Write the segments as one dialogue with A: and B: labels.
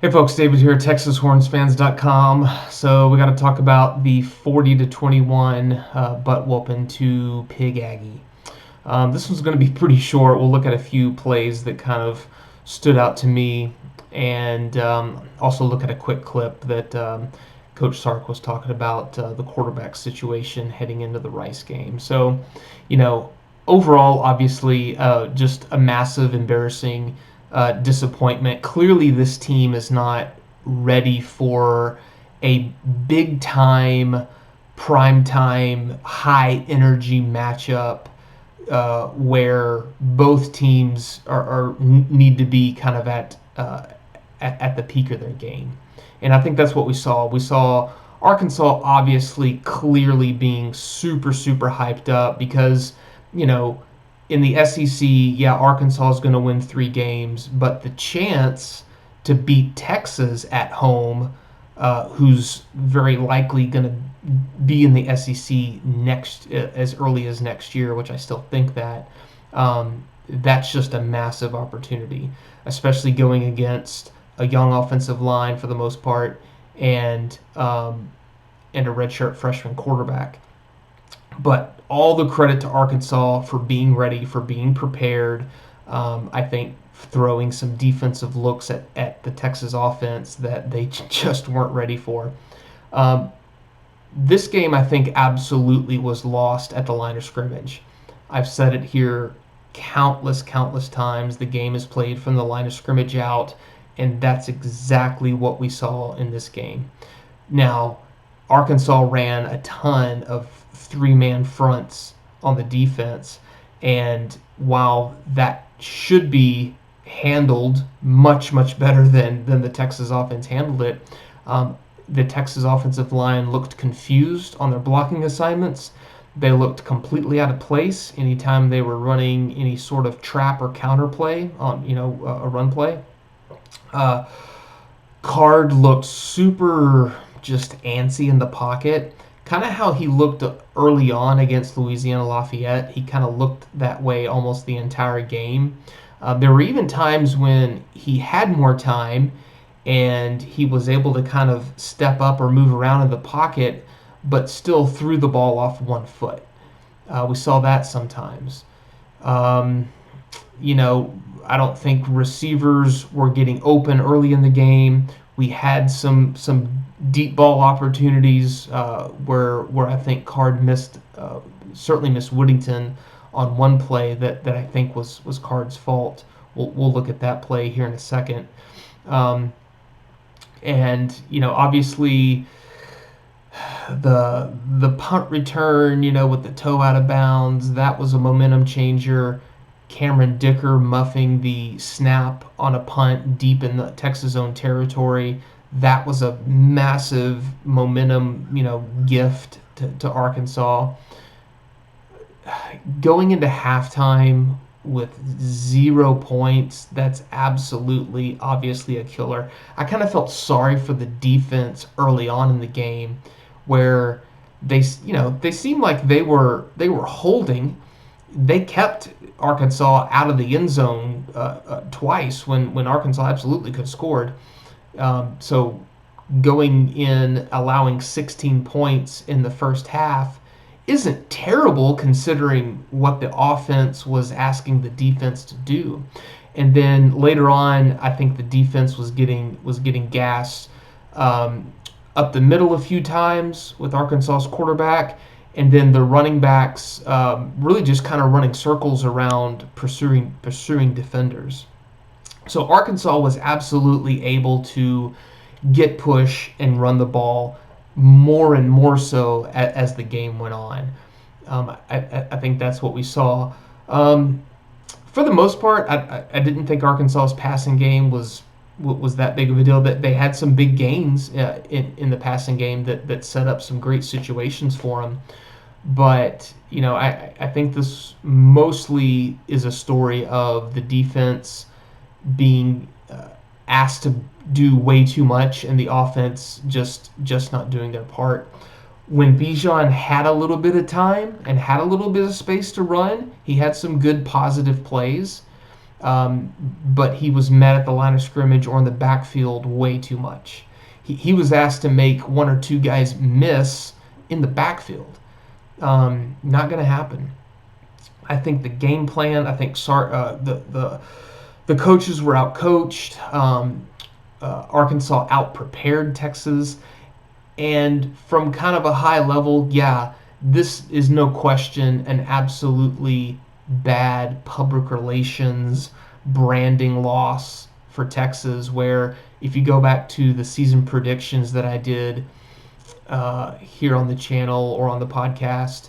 A: Hey folks, David here, TexasHornsFans.com. So we got to talk about the 40-21 butt whooping to Pig Aggie. This one's going to be pretty short. We'll look at a few plays that kind of stood out to me, and also look at a quick clip that Coach Sark was talking about the quarterback situation heading into the Rice game. So, you know, overall, obviously, just a massive, embarrassing disappointment. Clearly, this team is not ready for a big time, prime time, high energy matchup where both teams need to be kind of at the peak of their game. And I think that's what we saw. We saw Arkansas obviously clearly being super, super hyped up because, you know, in the SEC, yeah, Arkansas is going to win 3 games, but the chance to beat Texas at home, who's very likely going to be in the SEC as early as next year, which I still think that that's just a massive opportunity, especially going against a young offensive line for the most part, and a redshirt freshman quarterback. But all the credit to Arkansas for being ready, for being prepared. I think throwing some defensive looks at the Texas offense that they just weren't ready for. This game, I think, absolutely was lost at the line of scrimmage. I've said it here countless times. The game is played from the line of scrimmage out, and that's exactly what we saw in this game. Now, Arkansas ran a ton of 3-man fronts on the defense, and while that should be handled much better than the Texas offense handled it, the Texas offensive line looked confused on their blocking assignments. They looked completely out of place anytime they were running any sort of trap or counter play on, a run play. Card looked super just antsy in the pocket, kind of how he looked early on against Louisiana Lafayette. He kind of looked that way almost the entire game. There were even times when he had more time and he was able to kind of step up or move around in the pocket, but still threw the ball off one foot. We saw that sometimes. I don't think receivers were getting open early in the game. We had some deep ball opportunities where I think Card certainly missed Whittington on one play that I think was Card's fault. We'll look at that play here in a second. Obviously the punt return, with the toe out of bounds, that was a momentum changer. Cameron Dicker muffing the snap on a punt deep in the Texas zone territory. That was a massive momentum, gift to Arkansas. Going into halftime with 0 points, that's absolutely, obviously a killer. I kind of felt sorry for the defense early on in the game, where they seemed like they were holding. They kept Arkansas out of the end zone twice when Arkansas absolutely could have scored. So going in, allowing 16 points in the first half isn't terrible considering what the offense was asking the defense to do. And then later on, I think the defense was getting gas up the middle a few times with Arkansas's quarterback, and then the running backs really just kind of running circles around pursuing defenders. So Arkansas was absolutely able to get push and run the ball more and more so as the game went on. I think that's what we saw. For the most part, I didn't think Arkansas's passing game was that big of a deal. That they had some big gains in the passing game that set up some great situations for them. But I think this mostly is a story of the defense being asked to do way too much, and the offense just not doing their part. When Bijan had a little bit of time and had a little bit of space to run, he had some good positive plays. but he was met at the line of scrimmage or in the backfield way too much. He was asked to make one or two guys miss in the backfield. Not going to happen. I think the game plan. I think the coaches were outcoached. Arkansas out-prepared Texas, and from kind of a high level, yeah, this is no question an absolutely bad public relations branding loss for Texas. Where if you go back to the season predictions that I did here on the channel or on the podcast,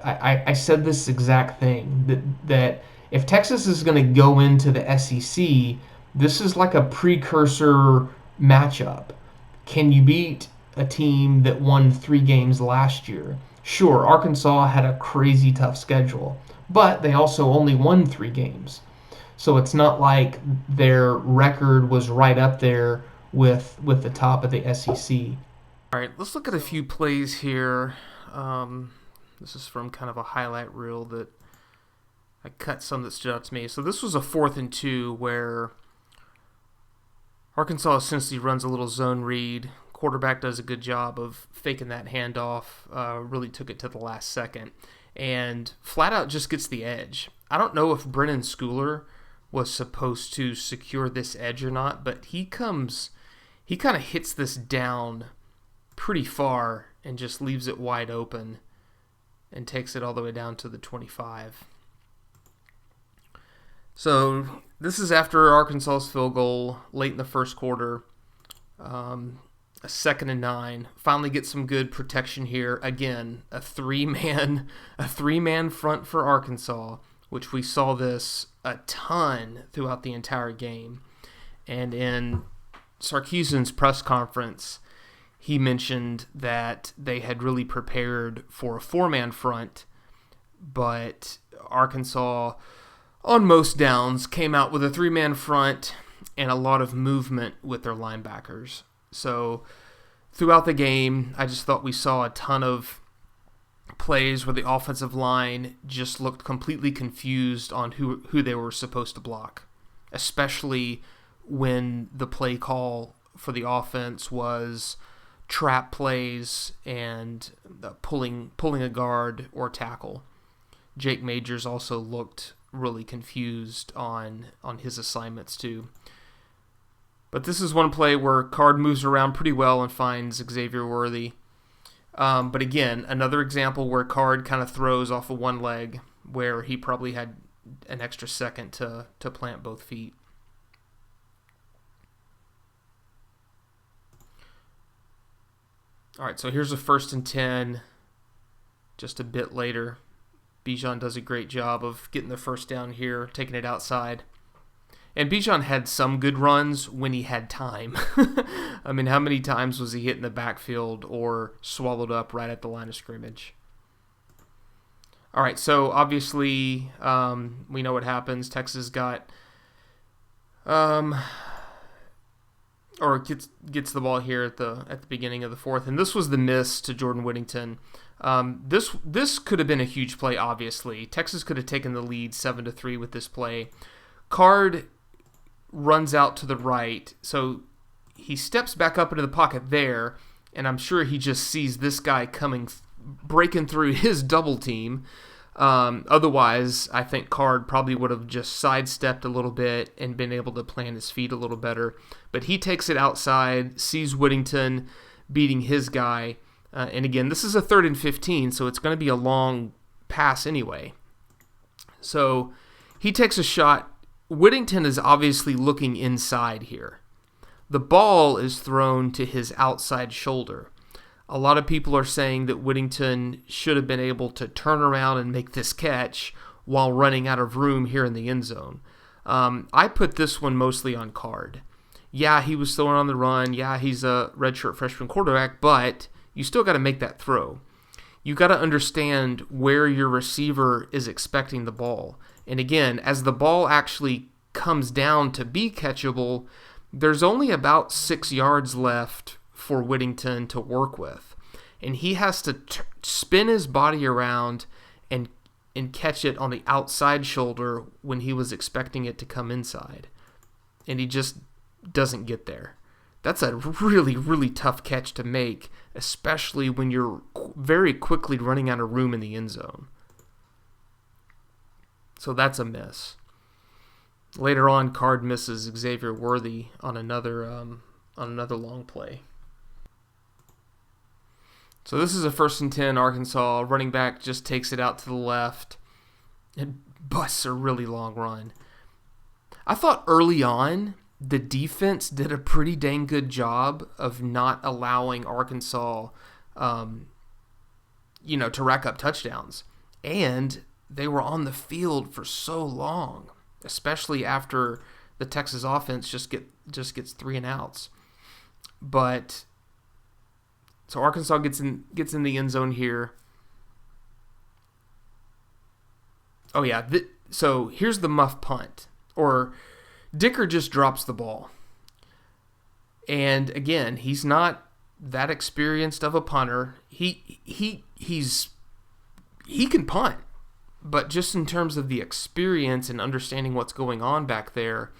A: I said this exact thing that if Texas is going to go into the SEC, this is like a precursor matchup. Can you beat a team that won 3 games last year? Sure, Arkansas had a crazy tough schedule, but they also only won 3 games. So it's not like their record was right up there with the top of the SEC.
B: All right, let's look at a few plays here. This is from kind of a highlight reel that I cut some that stood out to me. So this was a 4th and 2 where Arkansas essentially runs a little zone read. Quarterback does a good job of faking that handoff, really took it to the last second, and flat out just gets the edge. I don't know if Brennan Schooler was supposed to secure this edge or not, but he kind of hits this down pretty far and just leaves it wide open and takes it all the way down to the 25. So this is after Arkansas's field goal late in the first quarter. A 2nd and 9. Finally get some good protection here. Again, a three-man front for Arkansas, which we saw this a ton throughout the entire game. And in Sarkisian's press conference, he mentioned that they had really prepared for a 4-man front, but Arkansas, on most downs, came out with a 3-man front and a lot of movement with their linebackers. So throughout the game, I just thought we saw a ton of plays where the offensive line just looked completely confused on who they were supposed to block, especially when the play call for the offense was trap plays and pulling a guard or tackle. Jake Majors also looked really confused on his assignments too. But this is one play where Card moves around pretty well and finds Xavier Worthy. But again, another example where Card kind of throws off of one leg where he probably had an extra second to plant both feet. All right, so here's a 1st and 10 just a bit later. Bijan does a great job of getting the first down here, taking it outside. And Bijan had some good runs when he had time. I mean, how many times was he hit in the backfield or swallowed up right at the line of scrimmage? All right, so obviously we know what happens. Texas got gets the ball here at the beginning of the 4th, and this was the miss to Jordan Whittington. This could have been a huge play. Obviously, Texas could have taken the lead 7-3 with this play. Card runs out to the right, so he steps back up into the pocket there, and I'm sure he just sees this guy breaking through his double team. Otherwise, I think Card probably would have just sidestepped a little bit and been able to plant his feet a little better. But he takes it outside, sees Whittington beating his guy. And again, this is a 3rd and 15, so it's going to be a long pass anyway. So he takes a shot. Whittington is obviously looking inside here. The ball is thrown to his outside shoulder. A lot of people are saying that Whittington should have been able to turn around and make this catch while running out of room here in the end zone. I put this one mostly on Card. Yeah, he was throwing on the run. Yeah, he's a redshirt freshman quarterback, but you still got to make that throw. You got to understand where your receiver is expecting the ball. And again, as the ball actually comes down to be catchable, there's only about 6 yards left for Whittington to work with. And he has to spin his body around and and catch it on the outside shoulder when he was expecting it to come inside. And he just doesn't get there. That's a really, really tough catch to make, especially when you're very quickly running out of room in the end zone. So that's a miss. Later on, Card misses Xavier Worthy on another long play. So this is a 1st and 10, Arkansas. Running back just takes it out to the left and busts a really long run. I thought early on the defense did a pretty dang good job of not allowing Arkansas, to rack up touchdowns. And they were on the field for so long, especially after the Texas offense just gets 3 and outs. But so Arkansas gets in the end zone here. Oh yeah, so here's the muff punt, or Dicker just drops the ball. And again, he's not that experienced of a punter. He can punt, but just in terms of the experience and understanding what's going on back there,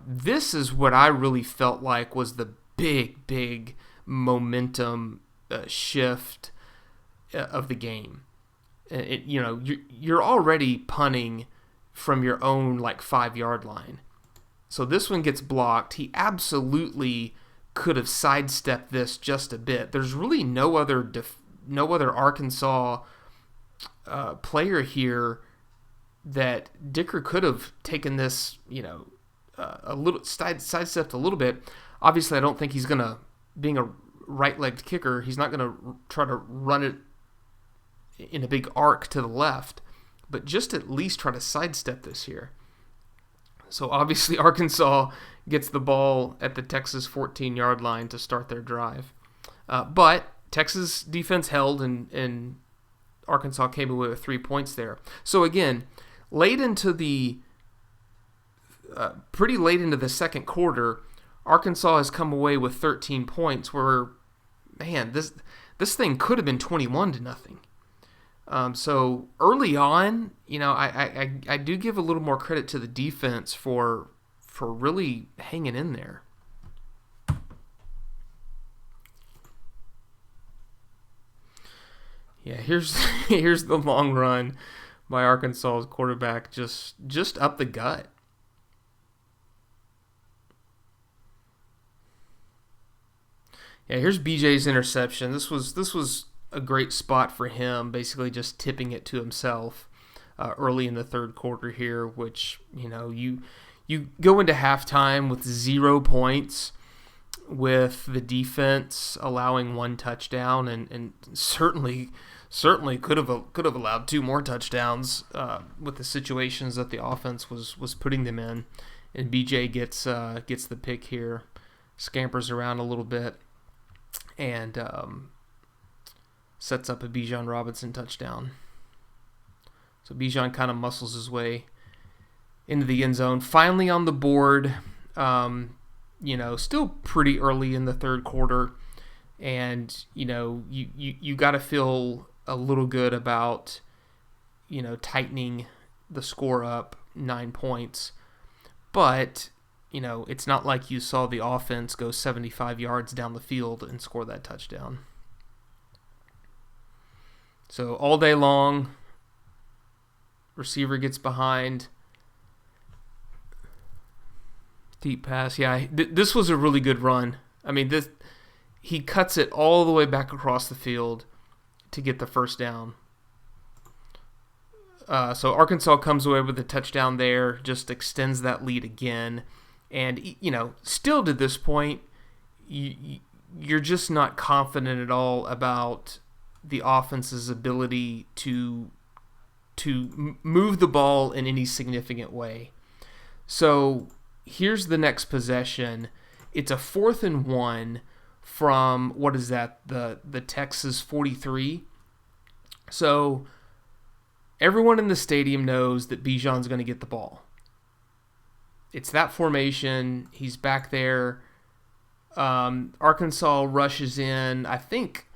B: this is what I really felt like was the big momentum shift of the game. You're already punting from your own 5-yard line. So this one gets blocked. He absolutely could have sidestepped this just a bit. There's really no other Arkansas player here that Dicker could have taken this, a little sidestepped a little bit. Obviously, I don't think he's gonna, being a right-legged kicker, he's not gonna try to run it in a big arc to the left, but just at least try to sidestep this here. So obviously Arkansas gets the ball at the Texas 14-yard line to start their drive. But Texas defense held, and Arkansas came away with 3 points there. So again, pretty late into the second quarter, Arkansas has come away with 13 points where, man, this thing could have been 21-0. So early on, I do give a little more credit to the defense for really hanging in there. Yeah, here's the long run by Arkansas's quarterback, just up the gut. Yeah, here's BJ's interception. This was a great spot for him, basically just tipping it to himself early in the third quarter here, which, you go into halftime with 0 points, with the defense allowing 1 touchdown, and certainly could have allowed 2 more touchdowns with the situations that the offense was putting them in. And BJ gets the pick here, scampers around a little bit, and sets up a Bijan Robinson touchdown. So Bijan kind of muscles his way into the end zone. Finally on the board, still pretty early in the third quarter. And, you got to feel a little good about, tightening the score up 9 points. But, it's not like you saw the offense go 75 yards down the field and score that touchdown. So all day long, receiver gets behind. Deep pass. Yeah, this was a really good run. I mean, he cuts it all the way back across the field to get the first down. So Arkansas comes away with a touchdown there, just extends that lead again. And, still to this point, you're just not confident at all about the offense's ability to move the ball in any significant way. So here's the next possession. It's a 4th and 1 from, what is that, the Texas 43. So everyone in the stadium knows that Bijan's going to get the ball. It's that formation. He's back there. Arkansas rushes in. I think,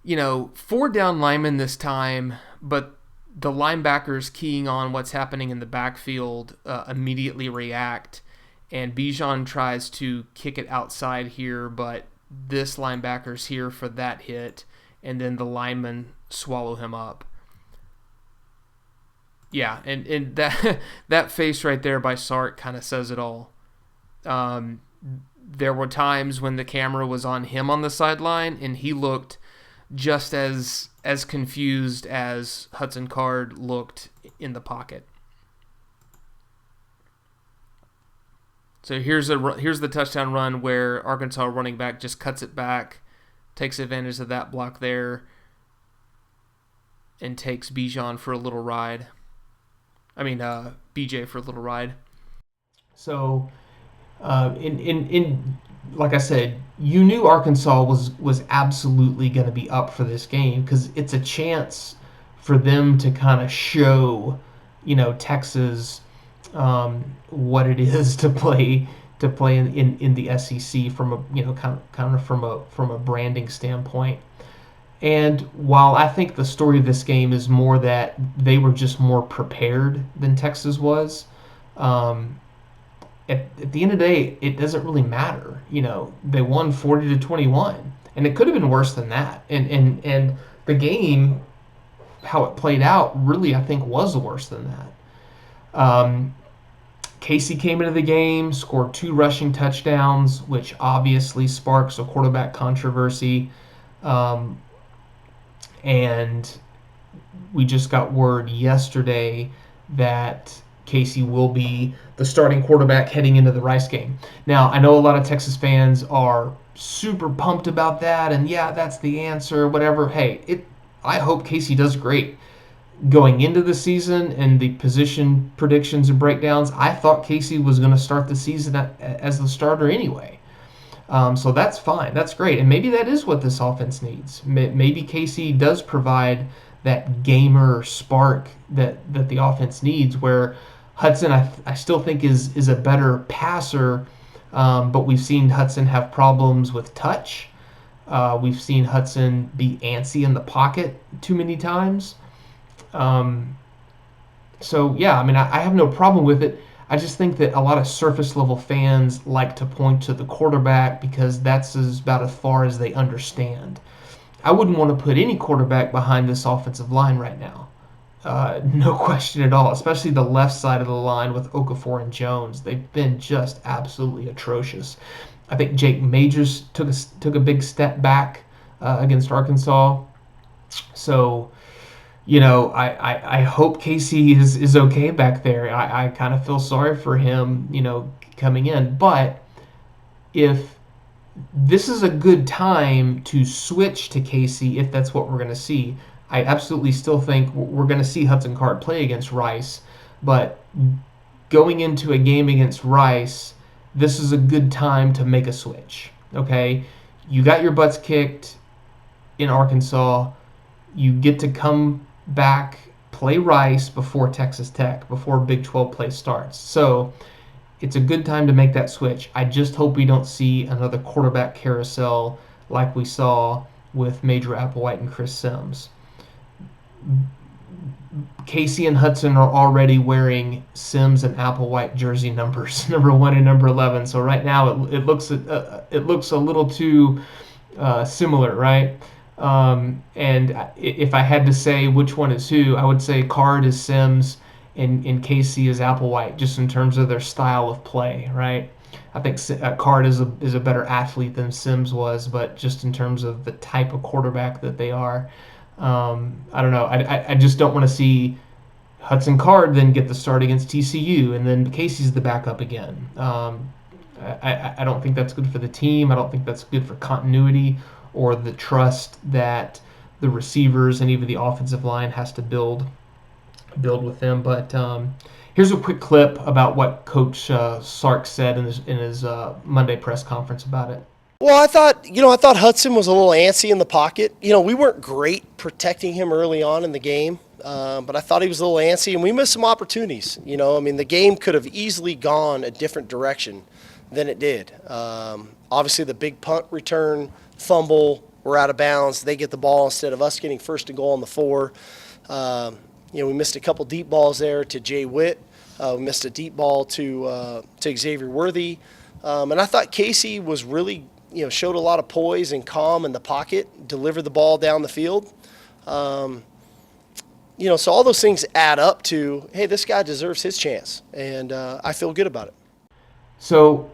B: 4 down linemen this time, but the linebackers keying on what's happening in the backfield immediately react, and Bijan tries to kick it outside here, but this linebacker's here for that hit, and then the linemen swallow him up. Yeah, and that that face right there by Sark kind of says it all. There were times when the camera was on him on the sideline, and he looked just as confused as Hudson Card looked in the pocket. So here's the touchdown run where Arkansas running back just cuts it back, takes advantage of that block there, and takes Bijan for a little ride. BJ for a little ride.
A: So, in like I said, you knew Arkansas was absolutely going to be up for this game because it's a chance for them to kind of show, Texas what it is to play in the SEC from a kind of from a branding standpoint. And while I think the story of this game is more that they were just more prepared than Texas was, at the end of the day, it doesn't really matter. They won 40-21, and it could have been worse than that. And the game, how it played out, really I think was worse than that. Casey came into the game, scored 2 rushing touchdowns, which obviously sparks a quarterback controversy. And we just got word yesterday that Casey will be the starting quarterback heading into the Rice game. Now, I know a lot of Texas fans are super pumped about that, and yeah, that's the answer, whatever. Hey, I hope Casey does great. Going into the season and the position predictions and breakdowns, I thought Casey was going to start the season as the starter anyway. So that's fine. That's great. And maybe that is what this offense needs. Maybe Casey does provide that gamer spark that the offense needs, where Hudson, I still think is a better passer, but we've seen Hudson have problems with touch. We've seen Hudson be antsy in the pocket too many times. So, yeah, I have no problem with it. I just think that a lot of surface level fans like to point to the quarterback because that's about as far as they understand. I wouldn't want to put any quarterback behind this offensive line right now. No question at all, especially the left side of the line with Okafor and Jones. They've been just absolutely atrocious. I think Jake Majors took a big step back against Arkansas. So, I hope Casey is okay back there. I kind of feel sorry for him, coming in. But if this is a good time to switch to Casey, if that's what we're going to see, I absolutely still think we're going to see Hudson Card play against Rice. But going into a game against Rice, this is a good time to make a switch. Okay? You got your butts kicked in Arkansas. You get to come back, play Rice before Texas Tech, before Big 12 play starts. So it's a good time to make that switch. I just hope we don't see another quarterback carousel like we saw with Major Applewhite and Chris Sims. Casey and Hudson are already wearing Sims and Applewhite jersey numbers, number 1 and number 11. So right now it looks a little too similar, right? And if I had to say which one is who, I would say Card is Sims and Casey is Applewhite, just in terms of their style of play, right? I think Card is a better athlete than Sims was, but just in terms of the type of quarterback that they are, I don't know. I just don't want to see Hudson Card then get the start against TCU and then Casey's the backup again. I don't think that's good for the team. I don't think that's good for continuity or the trust that the receivers and even the offensive line has to build with them. But here's a quick clip about what Coach Sark said in his Monday press conference about it.
C: Well, I thought Hudson was a little antsy in the pocket. We weren't great protecting him early on in the game, but I thought he was a little antsy, and we missed some opportunities. The game could have easily gone a different direction than it did. Obviously, the big punt return, fumble, we're out of bounds. They get the ball instead of us getting first and goal on the 4. We missed a couple deep balls there to Jay Witt. We missed a deep ball to Xavier Worthy. And I thought Casey was really, showed a lot of poise and calm in the pocket, delivered the ball down the field. So all those things add up to, hey, this guy deserves his chance. And I feel good about it.
A: So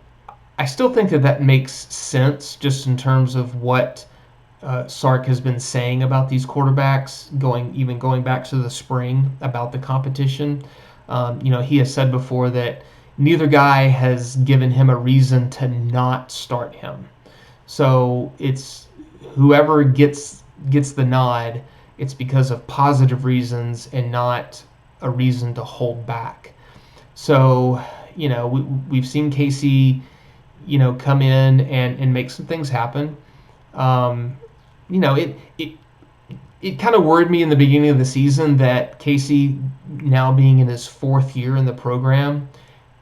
A: I still think that makes sense just in terms of what Sark has been saying about these quarterbacks, going back to the spring about the competition. He has said before that neither guy has given him a reason to not start him. So it's whoever gets the nod, it's because of positive reasons and not a reason to hold back. So, we've seen Casey, come in and make some things happen. It kind of worried me in the beginning of the season that Casey, now being in his fourth year in the program,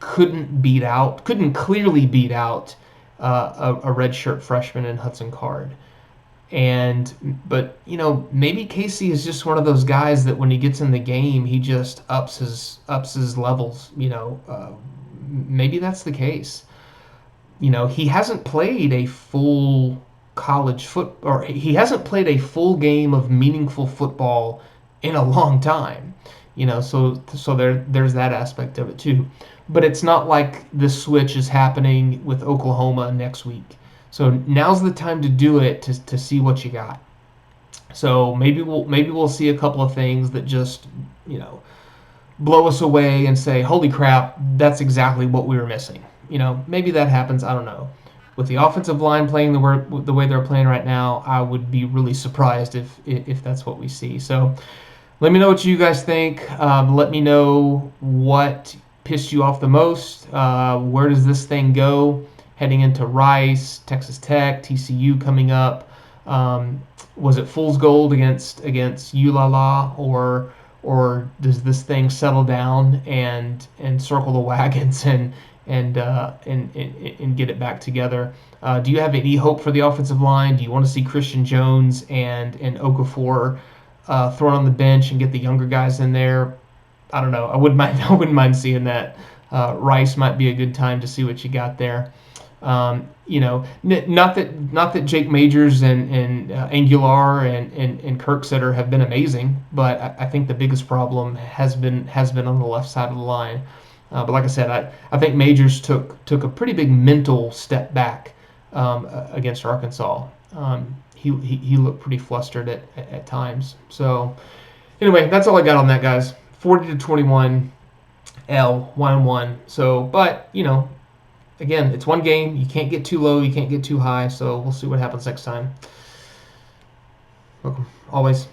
A: couldn't clearly beat out a redshirt freshman in Hudson Card. But maybe Casey is just one of those guys that when he gets in the game, he just ups his levels. Maybe that's the case. He hasn't played a full he hasn't played a full game of meaningful football in a long time. So there's that aspect of it too. But it's not like the switch is happening with Oklahoma next week. So now's the time to do it to see what you got. So maybe we'll see a couple of things that just blow us away and say, holy crap, that's exactly what we were missing. Maybe that happens. I don't know. With the offensive line playing the way they're playing right now, I would be really surprised if that's what we see. So let me know what you guys think. Let me know what pissed you off the most. Where does this thing go heading into Rice, Texas Tech, TCU coming up? Was it fool's gold against ULala, or does this thing settle down and circle the wagons and get it back together? Do you have any hope for the offensive line? Do you want to see Christian Jones and Okafor thrown on the bench and get the younger guys in there? I don't know. I wouldn't mind seeing that. Rice might be a good time to see what you got there. Not that Jake Majors and Angular and Kirksetter have been amazing, but I think the biggest problem has been on the left side of the line. But like I said, I think Majors took a pretty big mental step back against Arkansas. He looked pretty flustered at times. So anyway, that's all I got on that, guys. 40-21, L 1-1. So, but again, it's one game. You can't get too low. You can't get too high. So we'll see what happens next time. Welcome, always.